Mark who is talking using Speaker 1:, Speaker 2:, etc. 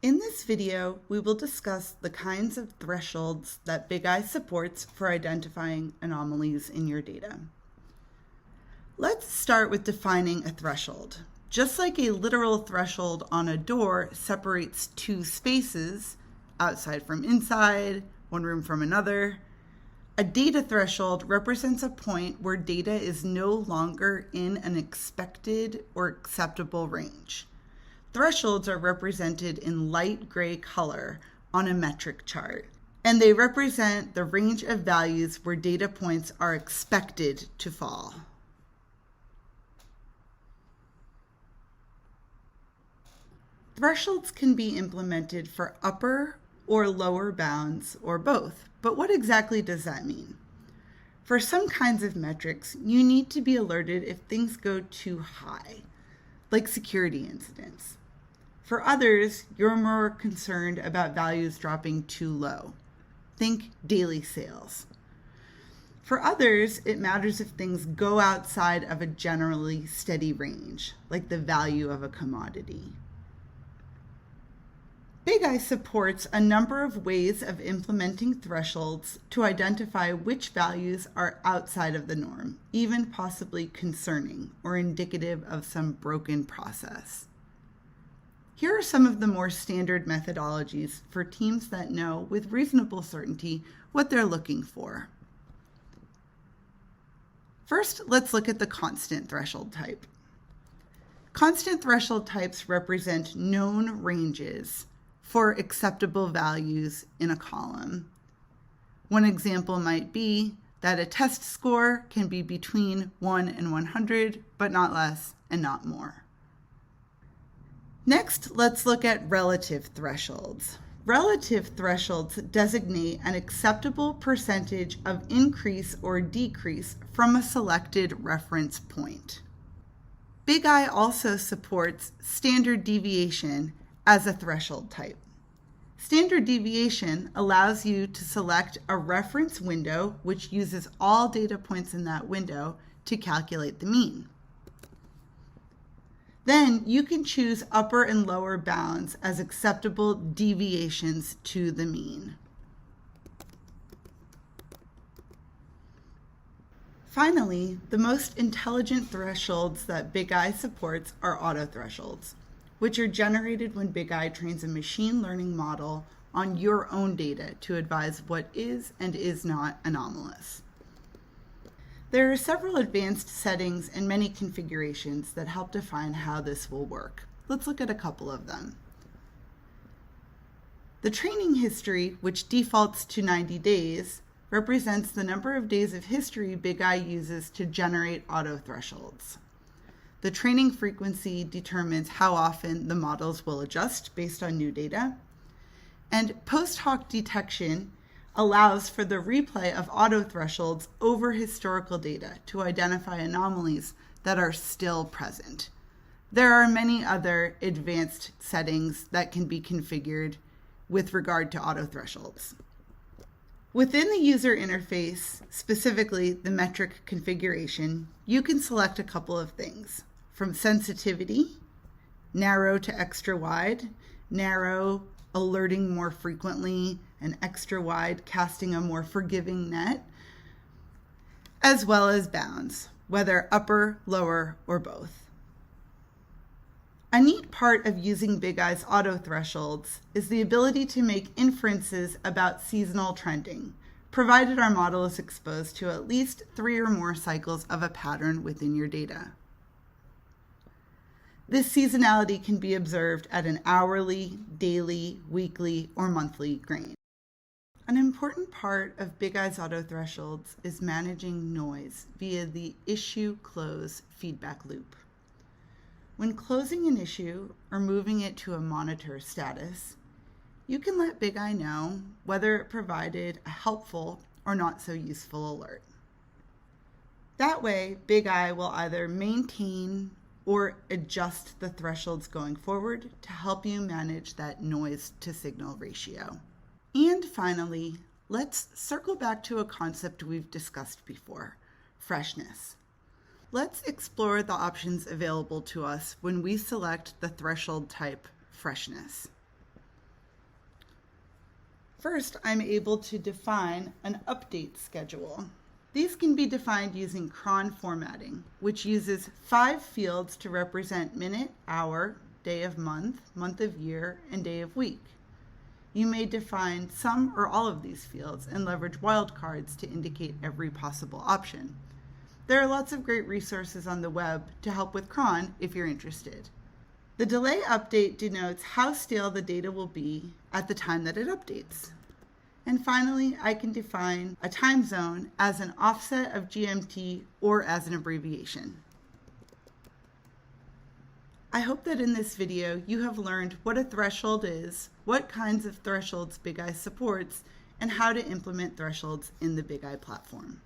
Speaker 1: In this video, we will discuss the kinds of thresholds that Bigeye supports for identifying anomalies in your data. Let's start with defining a threshold. Just like a literal threshold on a door separates two spaces, outside from inside, one room from another, a data threshold represents a point where data is no longer in an expected or acceptable range. Thresholds are represented in light gray color on a metric chart, and they represent the range of values where data points are expected to fall. Thresholds can be implemented for upper or lower bounds or both, but what exactly does that mean? For some kinds of metrics, you need to be alerted if things go too high, like security incidents. For others, you're more concerned about values dropping too low. Think daily sales. For others, it matters if things go outside of a generally steady range, like the value of a commodity. Bigeye supports a number of ways of implementing thresholds to identify which values are outside of the norm, even possibly concerning or indicative of some broken process. Here are some of the more standard methodologies for teams that know with reasonable certainty what they're looking for. First, let's look at the constant threshold type. Constant threshold types represent known ranges for acceptable values in a column. One example might be that a test score can be between 1 and 100, but not less and not more. Next, let's look at relative thresholds. Relative thresholds designate an acceptable percentage of increase or decrease from a selected reference point. Bigeye also supports standard deviation as a threshold type. Standard deviation allows you to select a reference window which uses all data points in that window to calculate the mean. Then you can choose upper and lower bounds as acceptable deviations to the mean. Finally, the most intelligent thresholds that Bigeye supports are auto thresholds, which are generated when Bigeye trains a machine learning model on your own data to advise what is and is not anomalous. There are several advanced settings and many configurations that help define how this will work. Let's look at a couple of them. The training history, which defaults to 90 days, represents the number of days of history Bigeye uses to generate auto thresholds. The training frequency determines how often the models will adjust based on new data. And post hoc detection allows for the replay of auto thresholds over historical data to identify anomalies that are still present. There are many other advanced settings that can be configured with regard to auto thresholds. Within the user interface, specifically the metric configuration, you can select a couple of things. From sensitivity, narrow to extra wide, narrow alerting more frequently, and extra wide casting a more forgiving net, as well as bounds, whether upper, lower, or both. A neat part of using Bigeye's auto thresholds is the ability to make inferences about seasonal trending, provided our model is exposed to at least 3 or more cycles of a pattern within your data. This seasonality can be observed at an hourly, daily, weekly, or monthly range. An important part of Bigeye's auto thresholds is managing noise via the issue close feedback loop. When closing an issue or moving it to a monitor status, you can let Bigeye know whether it provided a helpful or not so useful alert. That way, Bigeye will either maintain or adjust the thresholds going forward to help you manage that noise to signal ratio. And finally, let's circle back to a concept we've discussed before, freshness. Let's explore the options available to us when we select the threshold type freshness. First, I'm able to define an update schedule. These can be defined using cron formatting, which uses 5 fields to represent minute, hour, day of month, month of year, and day of week. You may define some or all of these fields and leverage wildcards to indicate every possible option. There are lots of great resources on the web to help with cron if you're interested. The delay update denotes how stale the data will be at the time that it updates. And finally, I can define a time zone as an offset of GMT or as an abbreviation. I hope that in this video you have learned what a threshold is, what kinds of thresholds Bigeye supports, and how to implement thresholds in the Bigeye platform.